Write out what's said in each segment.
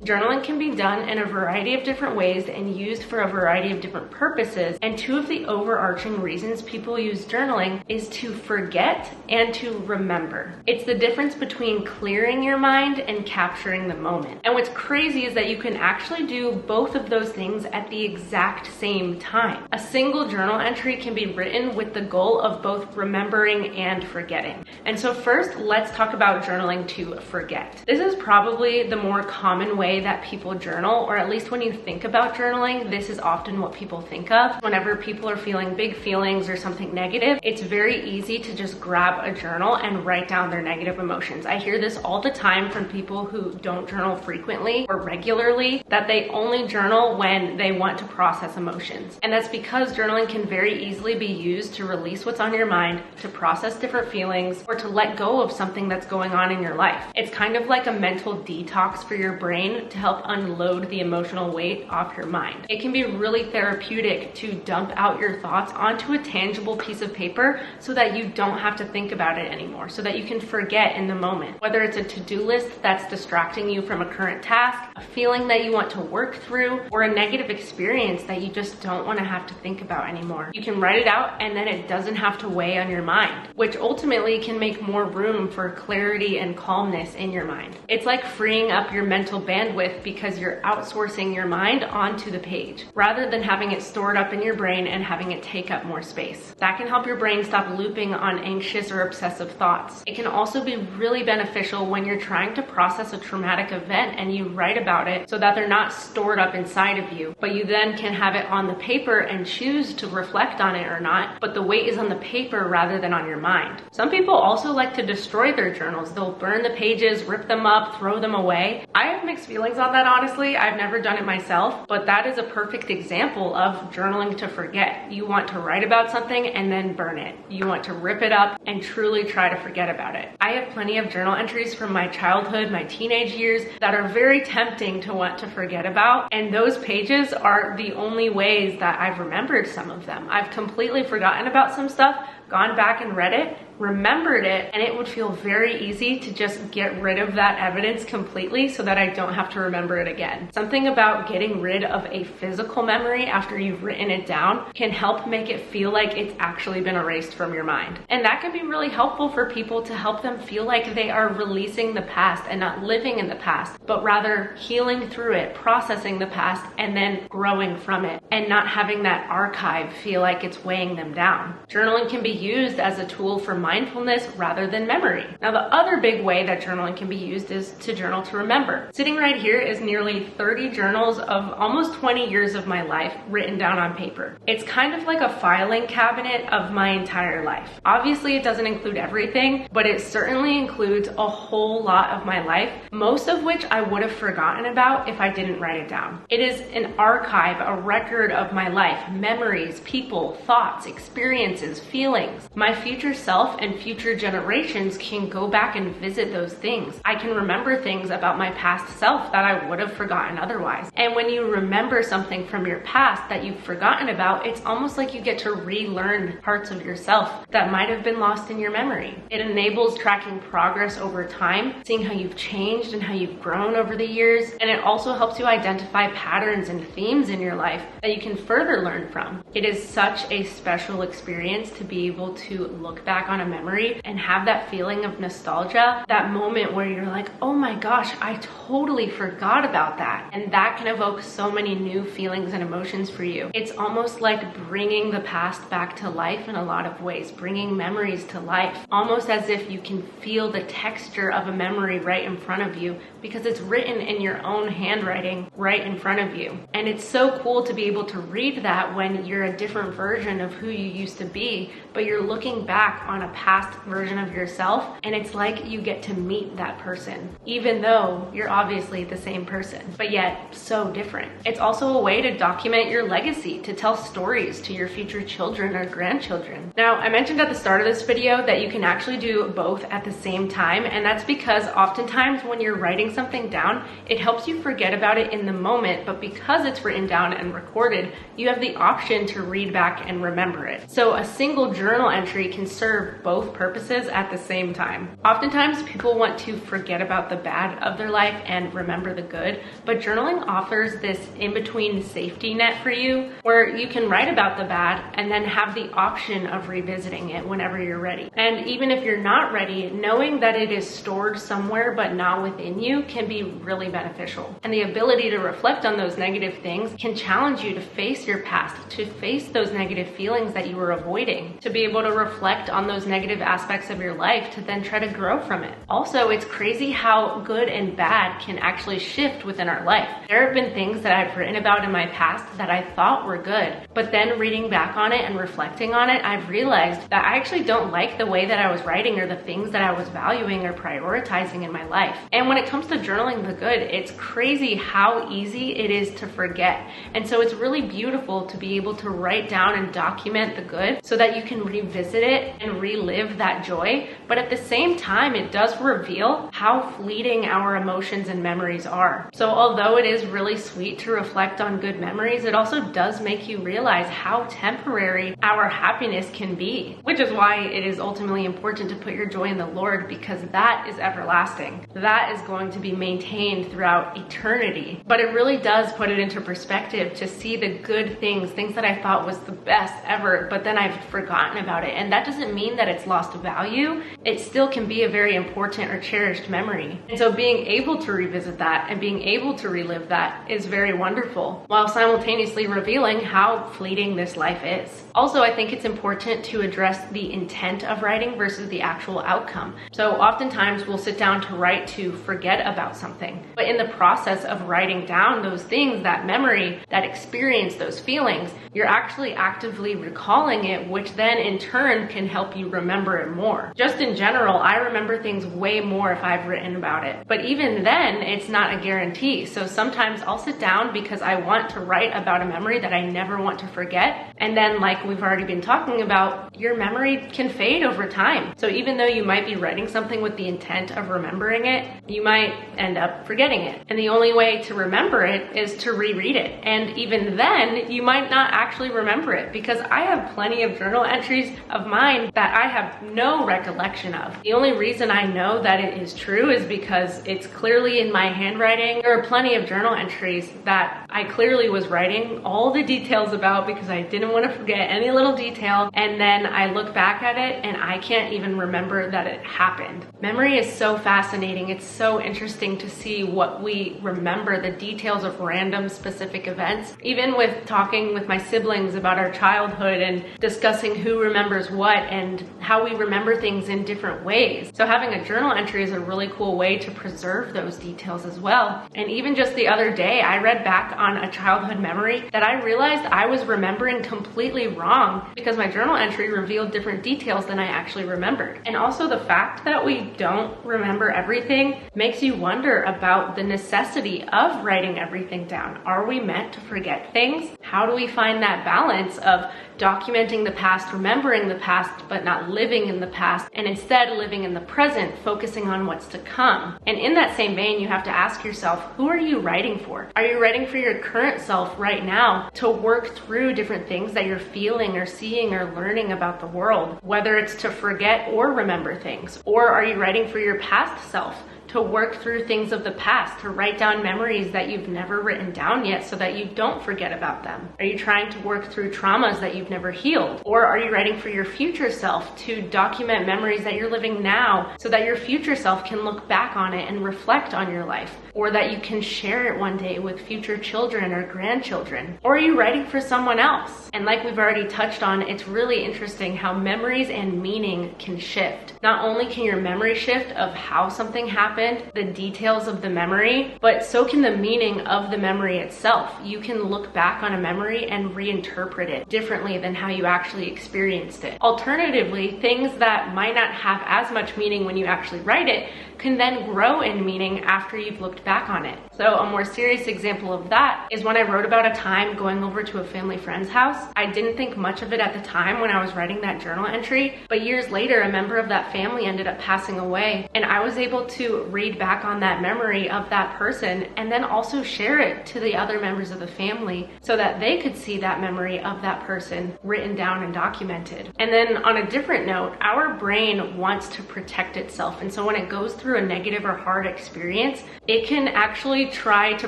Journaling can be done in a variety of different ways and used for a variety of different purposes. And two of the overarching reasons people use journaling is to forget and to remember. It's the difference between clearing your mind and capturing the moment. And what's crazy is that you can actually do both of those things at the exact same time. A single journal entry can be written with the goal of both remembering and forgetting. And so first, let's talk about journaling to forget. This is probably the more common way that people journal, or at least when you think about journaling, this is often what people think of. Whenever people are feeling big feelings or something negative, it's very easy to just grab a journal and write down their negative emotions. I hear this all the time from people who don't journal frequently or regularly, that they only journal when they want to process emotions. And that's because journaling can very easily be used to release what's on your mind, to process different feelings, or to let go of something that's going on in your life. It's kind of like a mental detox for your brain to help unload the emotional weight off your mind. It can be really therapeutic to dump out your thoughts onto a tangible piece of paper so that you don't have to think about it anymore, so that you can forget in the moment. Whether it's a to-do list that's distracting you from a current task, a feeling that you want to work through, or a negative experience that you just don't want to have to think about anymore. You can write it out and then it doesn't have to weigh on your mind, which ultimately can make more room for clarity and calmness in your mind. It's like freeing up your mental bandwidth because you're outsourcing your mind onto the page rather than having it stored up in your brain and having it take up more space. That can help your brain stop looping on anxious or obsessive thoughts. It can also be really beneficial when you're trying to process a traumatic event and you write about it so that they're not stored up inside of you, but you then can have it on the paper and choose to reflect on it or not, but the weight is on the paper rather than on your mind. Some people also like to destroy their journals. They'll burn the pages, rip them up, throw them away. I have mixed feelings on that, honestly. I've never done it myself, but that is a perfect example of journaling to forget. You want to write about something and then burn it. You want to rip it up and truly try to forget about it. I have plenty of journal entries from my childhood, my teenage years that are very tempting to want to forget about, and those pages are the only ways that I've remembered some of them. I've completely forgotten about some stuff, gone back and read it, remembered it, and it would feel very easy to just get rid of that evidence completely so that I don't have to remember it again. Something about getting rid of a physical memory after you've written it down can help make it feel like it's actually been erased from your mind. And that can be really helpful for people to help them feel like they are releasing the past and not living in the past, but rather healing through it, processing the past, and then growing from it, and not having that archive feel like it's weighing them down. Journaling can be used as a tool for mindfulness rather than memory. Now, the other big way that journaling can be used is to journal to remember. Sitting right here is nearly 30 journals of almost 20 years of my life written down on paper. It's kind of like a filing cabinet of my entire life. Obviously, it doesn't include everything, but it certainly includes a whole lot of my life, most of which I would have forgotten about if I didn't write it down. It is an archive, a record of my life, memories, people, thoughts, experiences, feelings. My future self and future generations can go back and visit those things. I can remember things about my past self that I would have forgotten otherwise. And when you remember something from your past that you've forgotten about, it's almost like you get to relearn parts of yourself that might have been lost in your memory. It enables tracking progress over time, seeing how you've changed and how you've grown over the years. And it also helps you identify patterns and themes in your life that you can further learn from. It is such a special experience to be able to look back on a memory and have that feeling of nostalgia, that moment where you're like, oh my gosh, I totally forgot about that. And that can evoke so many new feelings and emotions for you. It's almost like bringing the past back to life in a lot of ways, bringing memories to life, almost as if you can feel the texture of a memory right in front of you because it's written in your own handwriting right in front of you. And it's so cool to be able to read that when you're a different version of who you used to be, but you're looking back on a past version of yourself, and it's like you get to meet that person, even though you're obviously the same person, but yet so different. It's also a way to document your legacy, to tell stories to your future children or grandchildren. Now, I mentioned at the start of this video that you can actually do both at the same time, and that's because oftentimes when you're writing something down, it helps you forget about it in the moment, but because it's written down and recorded, you have the option to read back and remember it. So a single journal entry can serve serve both purposes at the same time. Oftentimes, people want to forget about the bad of their life and remember the good, but journaling offers this in-between safety net for you where you can write about the bad and then have the option of revisiting it whenever you're ready. And even if you're not ready, knowing that it is stored somewhere but not within you can be really beneficial. And the ability to reflect on those negative things can challenge you to face your past, to face those negative feelings that you were avoiding, to be able to reflect on those negative aspects of your life to then try to grow from it. Also, it's crazy how good and bad can actually shift within our life. There have been things that I've written about in my past that I thought were good, but then reading back on it and reflecting on it, I've realized that I actually don't like the way that I was writing or the things that I was valuing or prioritizing in my life. And when it comes to journaling the good, it's crazy how easy it is to forget. And so it's really beautiful to be able to write down and document the good so that you can revisit it and relive that joy. But at the same time, it does reveal how fleeting our emotions and memories are. So although it is really sweet to reflect on good memories, it also does make you realize how temporary our happiness can be, which is why it is ultimately important to put your joy in the Lord, because that is everlasting. That is going to be maintained throughout eternity. But it really does put it into perspective to see the good things that I thought was the best ever, but then I've forgotten about it. And that doesn't mean that it's lost value. It still can be a very important or cherished memory. And so being able to revisit that and being able to relive that is very wonderful, while simultaneously revealing how fleeting this life is. Also, I think it's important to address the intent of writing versus the actual outcome. So oftentimes we'll sit down to write to forget about something, but in the process of writing down those things, that memory, that experience, those feelings, you're actually actively recalling it, which then in turn can help you remember it more. Just in general, I remember things way more if I've written about it. But even then, it's not a guarantee. So sometimes I'll sit down because I want to write about a memory that I never want to forget. And then, like we've already been talking about, your memory can fade over time. So even though you might be writing something with the intent of remembering it, you might end up forgetting it. And the only way to remember it is to reread it. And even then, you might not actually remember it, because I have plenty of journal entries of mine that I have no recollection of. The only reason I know that it is true is because it's clearly in my handwriting. There are plenty of journal entries that I clearly was writing all the details about because I didn't want to forget any little detail, and then I look back at it and I can't even remember that it happened. Memory is so fascinating. It's so interesting to see what we remember, the details of random specific events. Even with talking with my siblings about our childhood and discussing who remembers what and how we remember things in different ways. So having a journal entry is a really cool way to preserve those details as well. And even just the other day, I read back on a childhood memory that I realized I was remembering completely wrong because my journal entry revealed different details than I actually remembered. And also the fact that we don't remember everything makes you wonder about the necessity of writing everything down. Are we meant to forget things? How do we find that balance of documenting the past, remembering the past, but not living in the past, and instead living in the present, focusing on what's to come? And in that same vein, you have to ask yourself, who are you writing for? Are you writing for your current self right now to work through different things that you're feeling or seeing or learning about the world, whether it's to forget or remember things? Or are you writing for your past self to work through things of the past, to write down memories that you've never written down yet so that you don't forget about them? Are you trying to work through traumas that you've never healed? Or are you writing for your future self to document memories that you're living now so that your future self can look back on it and reflect on your life? Or that you can share it one day with future children or grandchildren? Or are you writing for someone else? And like we've already touched on, it's really interesting how memories and meaning can shift. Not only can your memory shift of how something happened, the details of the memory, but so can the meaning of the memory itself. You can look back on a memory and reinterpret it differently than how you actually experienced it. Alternatively, things that might not have as much meaning when you actually write it can then grow in meaning after you've looked back on it. So a more serious example of that is when I wrote about a time going over to a family friend's house. I didn't think much of it at the time when I was writing that journal entry, but years later, a member of that family ended up passing away, and I was able to read back on that memory of that person and then also share it to the other members of the family so that they could see that memory of that person written down and documented. And then on a different note, our brain wants to protect itself. And so when it goes through a negative or hard experience, it can actually try to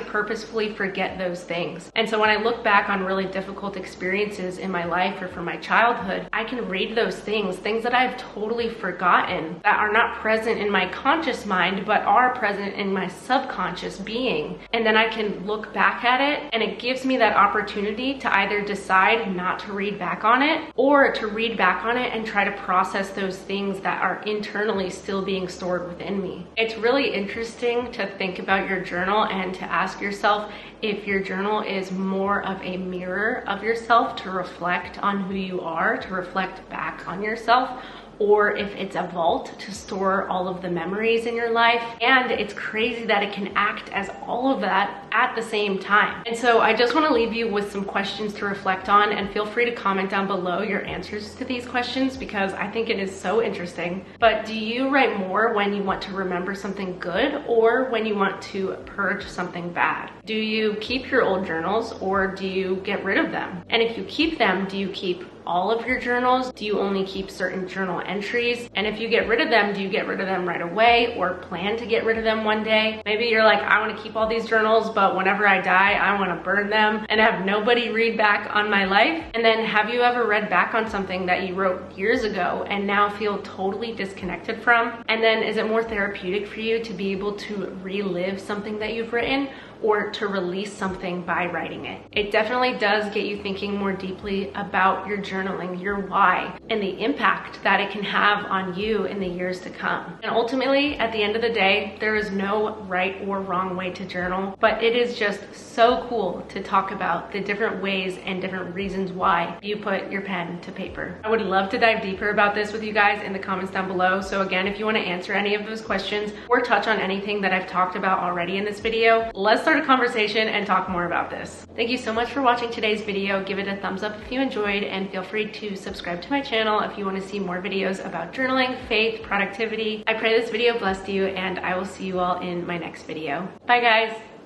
purposefully forget those things. And so when I look back on really difficult experiences in my life or from my childhood, I can read those things that I've totally forgotten, that are not present in my conscious mind, but are present in my subconscious being. And then I can look back at it, and it gives me that opportunity to either decide not to read back on it, or to read back on it and try to process those things that are internally still being stored within me. It's really interesting to think about your journal and to ask yourself if your journal is more of a mirror of yourself to reflect on who you are, to reflect back on yourself, or if it's a vault to store all of the memories in your life. And it's crazy that it can act as all of that at the same time. And so I just want to leave you with some questions to reflect on, and feel free to comment down below your answers to these questions because I think it is so interesting. But do you write more when you want to remember something good or when you want to purge something bad? Do you keep your old journals or do you get rid of them? And if you keep them, do you keep all of your journals? Do you only keep certain journal entries? And if you get rid of them, do you get rid of them right away or plan to get rid of them one day? Maybe you're like, I want to keep all these journals, but whenever I die, I want to burn them and have nobody read back on my life. And then have you ever read back on something that you wrote years ago and now feel totally disconnected from? And then is it more therapeutic for you to be able to relive something that you've written, or to release something by writing it? It definitely does get you thinking more deeply about your journaling, your why, and the impact that it can have on you in the years to come. And ultimately, at the end of the day, there is no right or wrong way to journal, but it is just so cool to talk about the different ways and different reasons why you put your pen to paper. I would love to dive deeper about this with you guys in the comments down below. So again, if you want to answer any of those questions or touch on anything that I've talked about already in this video, let's start a conversation and talk more about this. Thank you so much for watching today's video. Give it a thumbs up if you enjoyed, and feel free to subscribe to my channel if you want to see more videos about journaling, faith, productivity. I pray this video blessed you, and I will see you all in my next video. Bye guys.